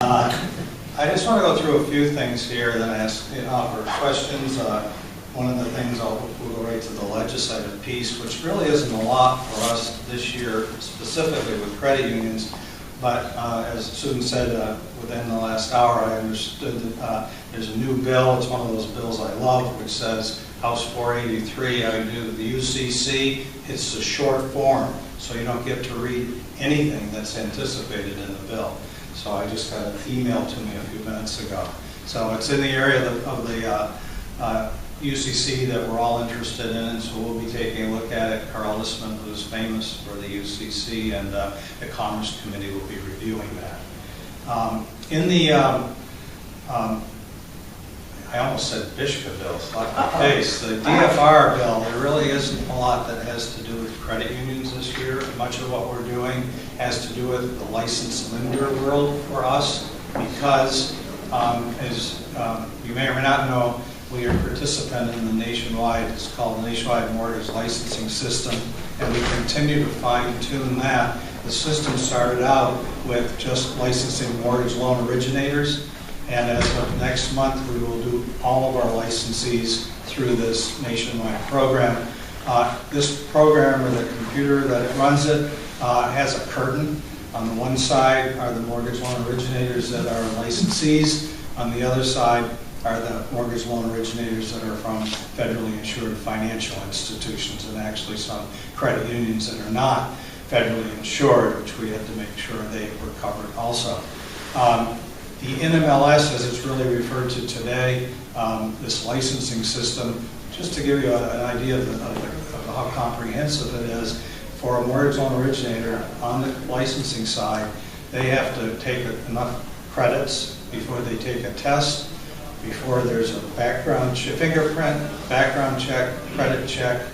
I just want to go through a few things here, then ask offer questions. One of the things we'll go right to the legislative piece, which really isn't a lot for us this year, specifically with credit unions. But as Susan said, within the last hour, I understood that there's a new bill. It's one of those bills I love, which says House 483. I do the UCC. It's a short form, so you don't get to read anything that's anticipated in the bill. So I just got an email to me a few minutes ago. So it's in the area of the UCC that we're all interested in, and so we'll be taking a look at it. Carl Lissman, who's famous for the UCC, and the Commerce Committee will be reviewing that. In the, I almost said Bishka bill, the DFR bill, there really isn't a lot that has to do with credit unions this year. Much of what we're doing has to do with the licensed lender world for us, because as you may or may not know, we are a participant in the nationwide, it's called the Nationwide Mortgage Licensing System, and we continue to fine-tune that. The system started out with just licensing mortgage loan originators, and as of next month, we will do all of our licensees through this nationwide program. This program, or the computer that runs it, has a curtain. On the one side are the mortgage loan originators that are licensees. On the other side are the mortgage loan originators that are from federally insured financial institutions, and actually some credit unions that are not federally insured, which we had to make sure they were covered also. The NMLS, as it's really referred to today, this licensing system, just to give you an idea of how comprehensive it is, for a mortgage loan originator on the licensing side, they have to take enough credits before they take a test, before there's a background check, fingerprint, background check, credit check,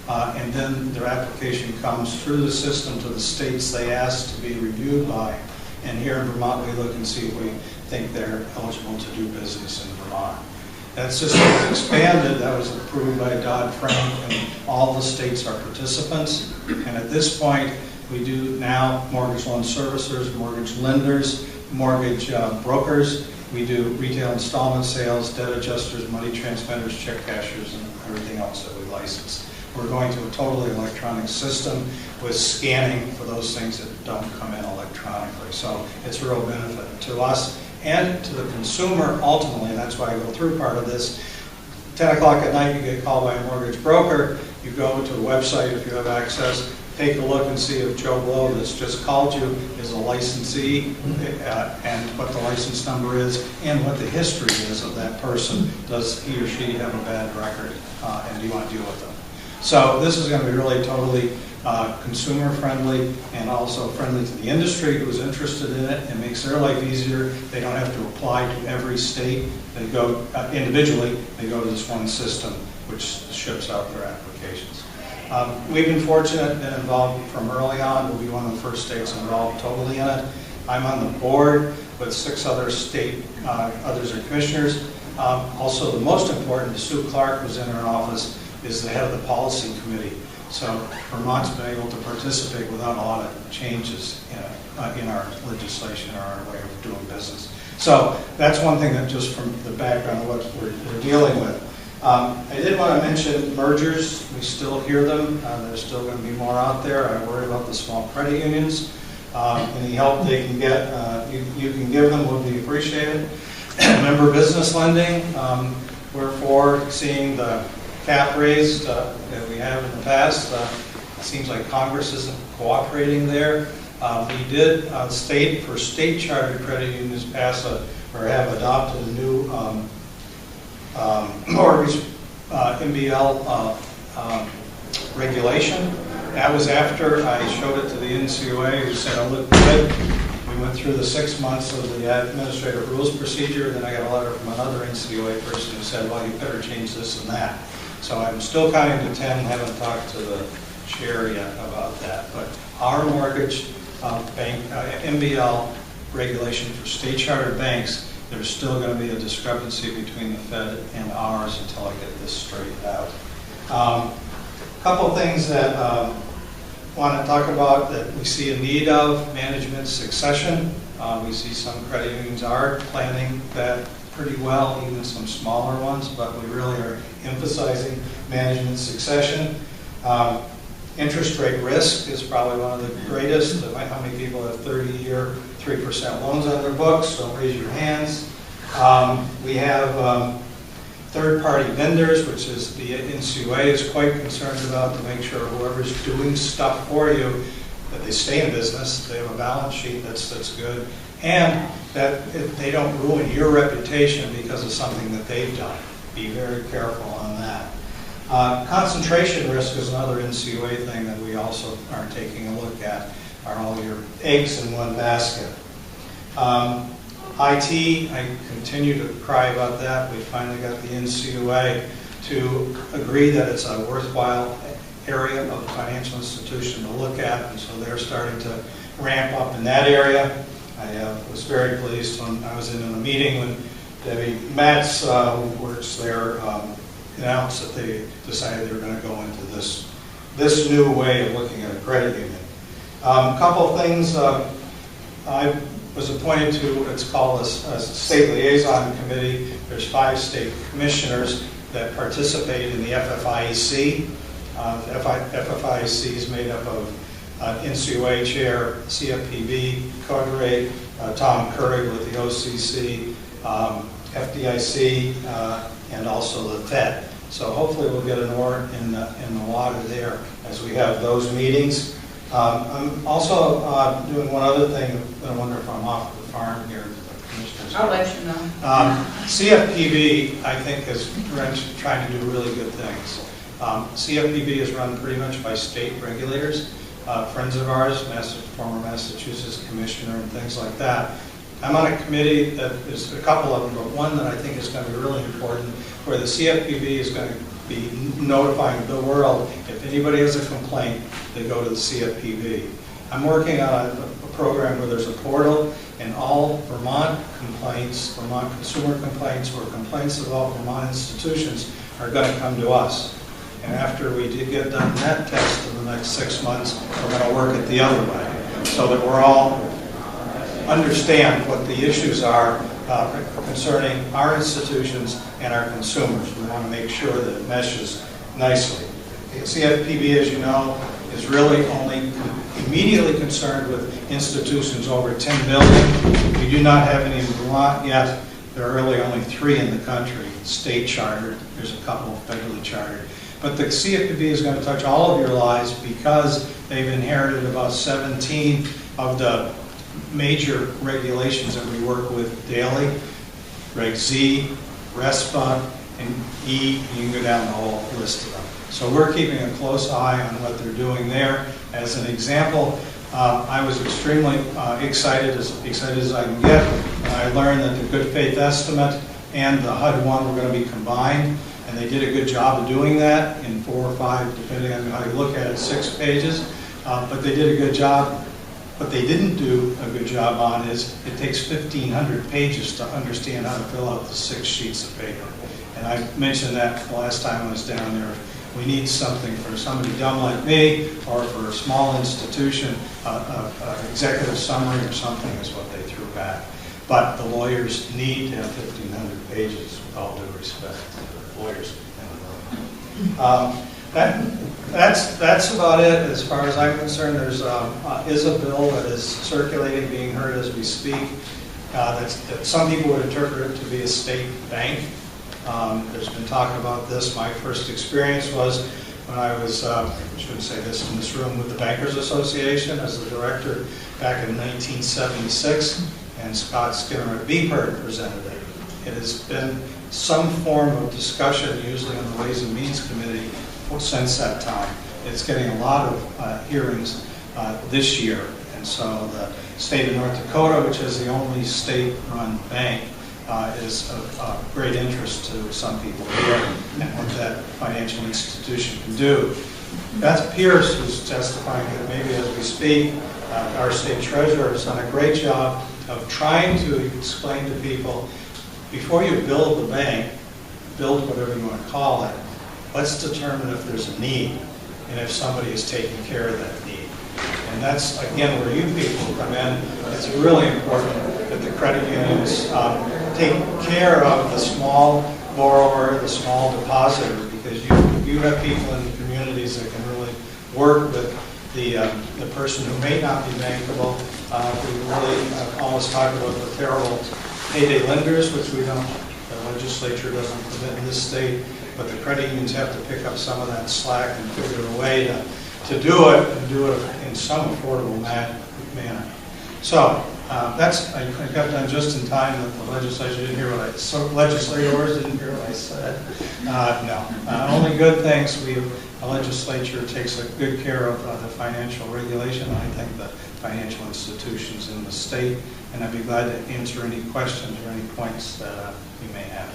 and then their application comes through the system to the states they ask to be reviewed by. And here in Vermont, we look and see if we think they're eligible to do business in Vermont. That system was expanded. That was approved by Dodd-Frank, and all the states are participants. And at this point, we do now mortgage loan servicers, mortgage lenders, mortgage brokers. We do retail installment sales, debt adjusters, money transmitters, check cashers, and everything else that we license. We're going to a totally electronic system with scanning for those things that don't come in electronically. So it's a real benefit to us and to the consumer ultimately. That's why I go through part of this. 10 o'clock at night, you get called by a mortgage broker. You go to the website if you have access. Take a look and see if Joe Blow that's just called you is a licensee, and what the license number is, and what the history is of that person. Does he or she have a bad record, and do you want to deal with them? So this is going to be really totally consumer friendly, and also friendly to the industry who's interested in it. It makes their life easier. They don't have to apply to every state. They go individually. They go to this one system, which ships out their applications. We've been fortunate and involved from early on. We'll be one of the first states involved totally in it. I'm on the board with 6 other state, others are commissioners. Also, the most important, Sue Clark, who's in her office, is the head of the policy committee. So Vermont's been able to participate without a lot of changes in our legislation or our way of doing business. So that's one thing that just from the background of what we're dealing with. I did want to mention mergers. We still hear them. There's still going to be more out there. I worry about the small credit unions. Any help they can get, you can give them would be appreciated. Member business lending, we're for seeing the cap raised that we have in the past. It seems like Congress isn't cooperating there. We did for state chartered credit unions pass have adopted a new mortgage MBL regulation. That was after I showed it to the NCOA, who said it looked good. We went through the 6 months of the administrative rules procedure. Then I got a letter from another NCOA person who said, well, you better change this and that. So I'm still counting to 10, haven't talked to the chair yet about that. But our mortgage bank MBL regulation for state chartered banks, there's still going to be a discrepancy between the Fed and ours until I get this straightened out. A couple things that want to talk about that we see a need of management succession. We see some credit unions are planning that pretty well, even some smaller ones, but we really are emphasizing management succession. Interest rate risk is probably one of the greatest. How many people have 30-year, 3% loans on their books? Don't raise your hands. We have third-party vendors, which is the NCUA is quite concerned about, to make sure whoever's doing stuff for you, that they stay in business, they have a balance sheet that's good, and that they don't ruin your reputation because of something that they've done. Be very careful on that. Concentration risk is another NCUA thing that we also are taking a look at. Are all your eggs in one basket? IT, I continue to cry about that. We finally got the NCUA to agree that it's a worthwhile area of the financial institution to look at, and so they're starting to ramp up in that area. I was very pleased when I was in a meeting when Debbie Matz, who works there, announced that they decided they were going to go into this new way of looking at a credit union. A couple of things. I was appointed to what's called a state liaison committee. There's 5 state commissioners that participate in the FFIEC. The FFIEC is made up of NCUA chair, CFPB, Codere, Tom Curry with the OCC, FDIC, and also the Fed. So hopefully we'll get an oar in the water there as we have those meetings. I'm also doing one other thing. I wonder if I'm off the farm here. I'll let you know. CFPB, I think, is trying to do really good things. CFPB is run pretty much by state regulators, friends of ours, former Massachusetts commissioner and things like that. I'm on a committee that is a couple of them, but one that I think is going to be really important, where the CFPB is going to be notifying the world if anybody has a complaint, they go to the CFPB. I'm working on a program where there's a portal, and all Vermont complaints, Vermont consumer complaints, or complaints of all Vermont institutions are going to come to us. And after we did get done that test in the next 6 months, we're going to work it the other way, so that we're all understand what the issues are concerning our institutions and our consumers. We want to make sure that it meshes nicely. The CFPB, as you know, is really only immediately concerned with institutions over 10 billion. We do not have any in Vermont yet. There are really only 3 in the country, state chartered. There's a couple federally chartered. But the CFPB is going to touch all of your lives because they've inherited about 17 of the major regulations that we work with daily. Reg Z, RESPA, and E, you can go down the whole list of them. So we're keeping a close eye on what they're doing there. As an example, I was extremely excited as I can get when I learned that the good faith estimate and the HUD-1 were going to be combined, and they did a good job of doing that in 4 or 5, depending on how you look at it, 6 pages. But they did a good job. What they didn't do a good job on is it takes 1,500 pages to understand how to fill out the 6 sheets of paper. And I mentioned that the last time I was down there. We need something for somebody dumb like me, or for a small institution, executive summary or something is what they threw back. But the lawyers need to have 1,500 pages, with all due respect to the lawyers. That's about it as far as I'm concerned. There's is a bill that is circulating, being heard as we speak, that some people would interpret it to be a state bank. There's been talk about this. My first experience was when I was, I shouldn't say this in this room, with the Bankers Association as the director back in 1976, and Scott Skinner at BPERD presented it. It has been some form of discussion, usually on the Ways and Means Committee, since that time. It's getting a lot of hearings this year, and so the state of North Dakota, which is the only state-run bank, is of great interest to some people here and what that financial institution can do. Beth Pierce, who's testifying that maybe as we speak, our state treasurer has done a great job of trying to explain to people, before you build the bank, build whatever you want to call it, let's determine if there's a need and if somebody is taking care of that need. And that's, again, where you people come in. It's really important that the credit unions take care of the small borrower, the small depositor, because you have people in the communities that can really work with the person who may not be bankable. We really always talk about the terrible payday lenders, which we don't, the legislature doesn't permit in this state, but the credit unions have to pick up some of that slack and figure a way to do it, and do it in some affordable manner. So that's, I got done just in time that the legislature didn't hear what legislators didn't hear what I said. No, only good things. The legislature takes a good care of the financial regulation. I think the financial institutions in the state, and I'd be glad to answer any questions or any points that you may have.